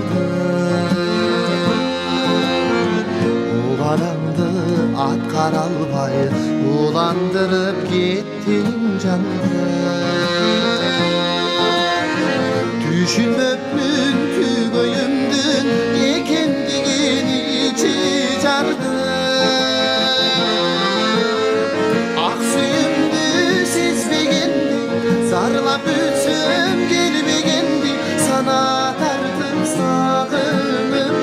kaldı. Ulanamdı at karalbay, ulandırıp gittin canımı. Düşünmöpmün tügöyümdün ekendigini içi jardı. Ak suyumdu sezbegendi, sarlap ötsöm gelbegendi, sana tartım sağınıp.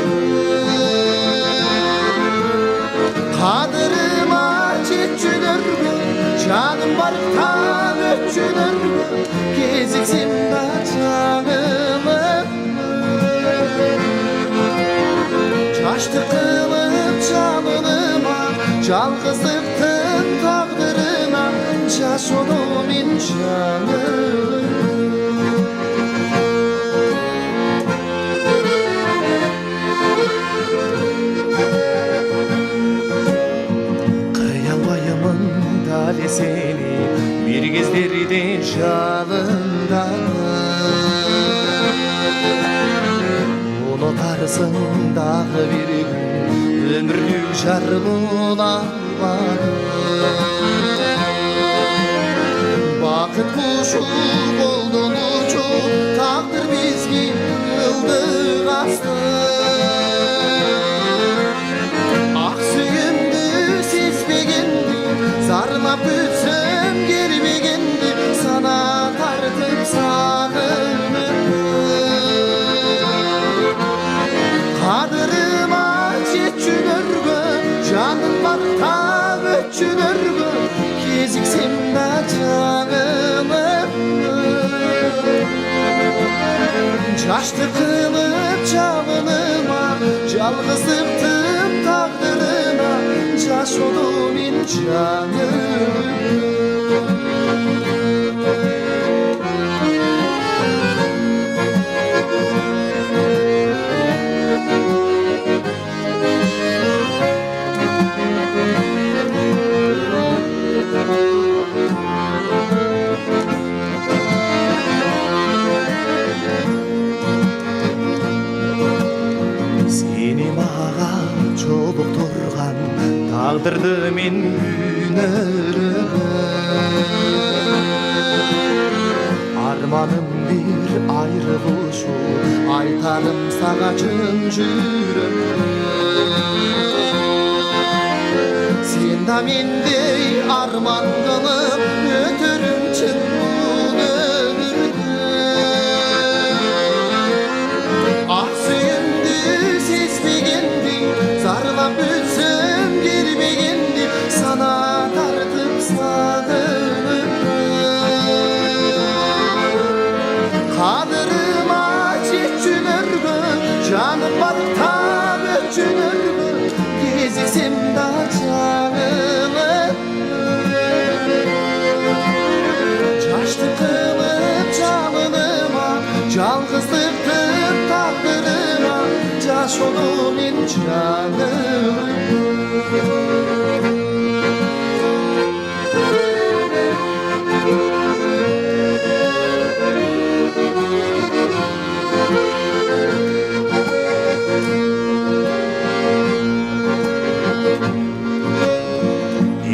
Kadırıma çetçülürgü, canım barıktan ötçülürgü, geziksim da canımı. Çaştı kılıp canıma, жалғыздықтың тағдырына, жаш онымен жаным. Қиялбаймын дәл сені bir кездерде жалында. Unutarsın дағы bir gün ömürlük жар bulamam. Bakıt kuşu oldun uçup, takdir bizgi kıldı kastı. Ak suyumdu sezbegendi, sarlap ötsöm gelbegendi, sana tartıp sağınıp. Kadırıma çetçülürgü, canım var tam ötçülürgü, keziksem de canımı. Çaştı kılıp canıma, жалғыздықтың тағдырына, жаш онымен жаным. Seni mağa жолуктурган тагдырды мен күнөрүм. Арманым bir айрылышу, айтарым сага чын жүрөм. Sen da mendей арман кылып өтөрүм чын бул өмүрдү. Ак сүйүмдү сезбегенди, зарлап өтсөм келбегенди, sana тартып сагынып. Kadırıma çetçülürgü, canım balıktan ötçülürgü, geziksem da canımı. Çaştı kılıp canıma, жалғыздықтың тағдырына, жаш онымен жаным.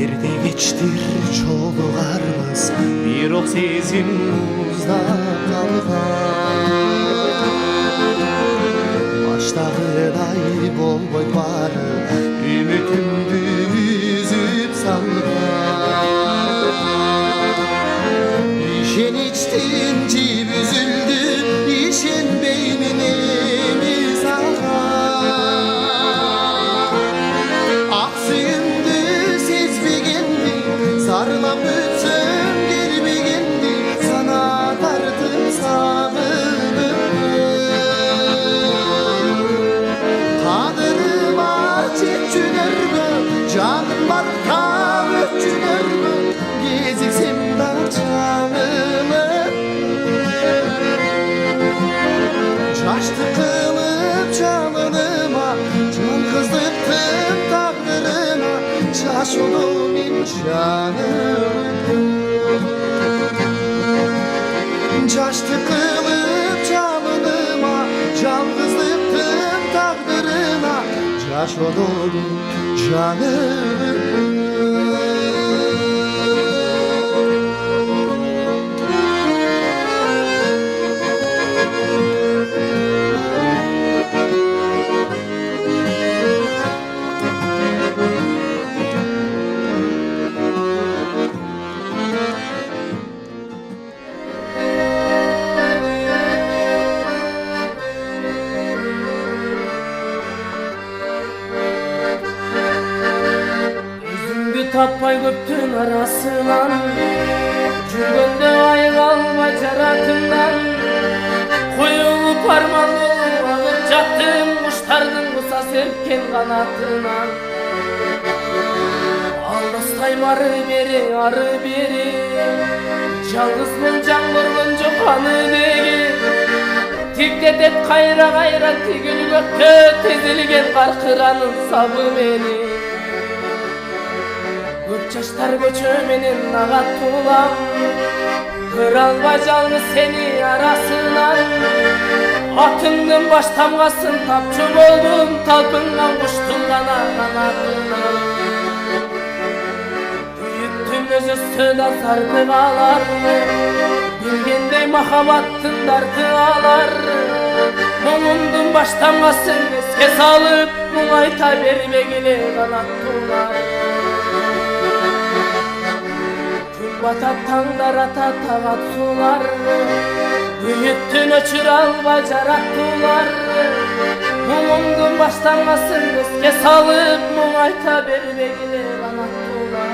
Erde geçtir çoluğarmız, bir ok sezim uzda kalgan. Baştağıday bolboy bari, ümitimdi üzüp salgan. İşen içtin cib üzüldü, işen beynini salgan. Ak suyumdu sezbegendi, sarlap ötsöm gelbegendi, sana tartıp sağınıp. Kadırıma çetçülürgü, canım var tam ötçülürgü, geziksem da canımı. Çaştı kılıp canıma, жалғыздықтың тағдырына, жаш онымен жаным. Çaştı kılıp canıma, жалғыздық şaşırdım canım. Tapay göktün arasından Жүргенде айғалма жаратымнан Қойылып арман болып ағып жаттым Құштардың құса серпкен қанатынан Алдастайм ары бері Жалғызбын жаңғырғын жоқ аны неге Тиктетет қайра тигіл көкті Тезілген қарқыранын сабы мені Көп жаштар көчө менен ағат тулам Кыра албай жалғыз сени арасынан Атыңдын баш тамгасын тапчу болдум Талпынган куштун гана канатынан Күйүттүн өзүсү да зарды калар Билгендей махабаттын дарды алар Муңумдун баш тамгасын эске салып Муңайта бербегиле канат тулар Батат таңдар ата тағат сулар Үйіттін өчір алба жараттулар Мұңымдың баштанғасын еске салып Мұң айта бербегіле қанаттулар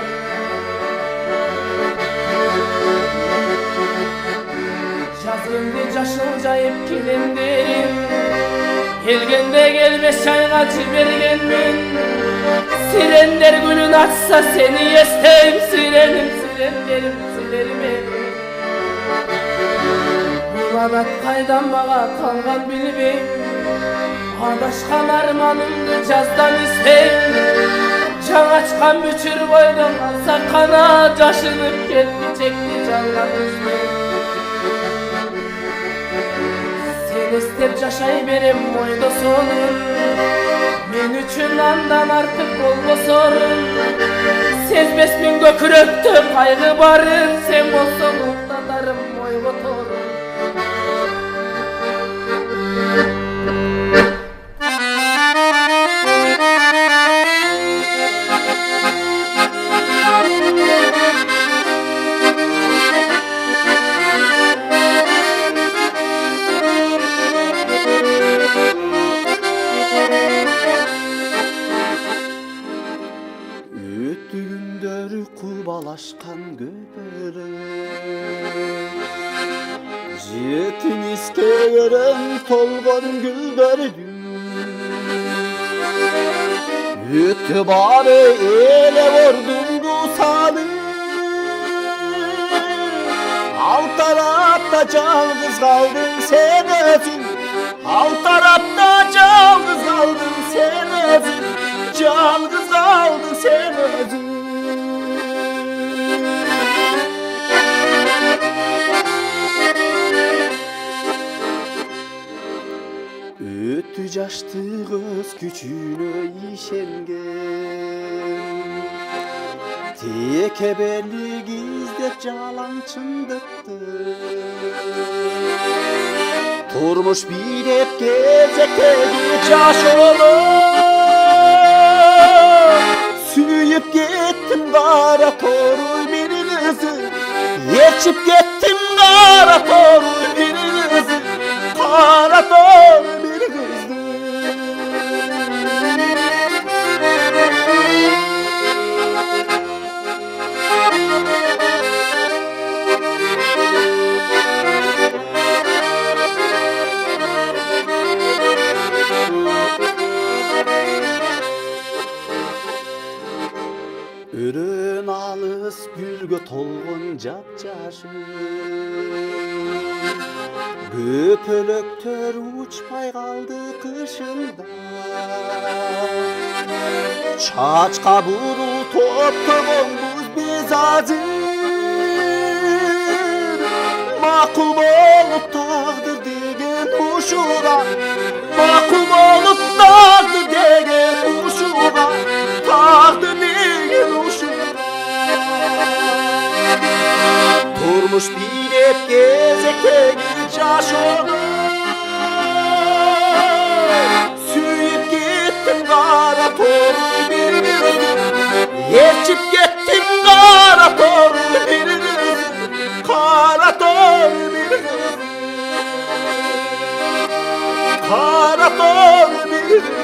Жаз келді жашыл жайып келемдерім Келгенде келбес жайға жібергенмін Сирендер гүлін açsa seni естейм Сиренім силеріме Бұл анат қайдан маға қалған білбейм Адашқан арманымды жаздан іздейм Жаңачқан бүчір бойдан алса қана Жашынып кетті чекті жалған үзбейм Сен естеп жашай берем ойда сонын Мен үшін андан артық болбосорун Сезбесмин көкүрөктө кайгы барын Сен болсоң уктатарым ойго торун Құлбалашқан көпіріп Жетін ескерін толған гүлдердің Өтті бары еле ордың құсаны Ал тарапта жалғыз қалдың сен өзің Ал тарапта жалғыз қалдың сен өзің Жалғыз қалдың сен өзің Өтті жашты көз күчүнө ишенген Текеберлик издеп жалаң чындыкты Турмуш биреп кезектеги жашоодо Сүйүп кеттим кара торуй бир кызы Ээрчип кеттим кара торуй бир кызы Кара торуй бир кызы Өрөн алыс гүлгө толгон жап-жашыл Көпөлөктөр учпай калды кышында Чачка буру топтогон буз без азыр Макул болуп тагдыр деген ушуга Макул болуп тагдыр деген eteği caşo Süyüp gittim kara toru bir Yerçip gittim kara toru bir Kara toru bir Kara toru bir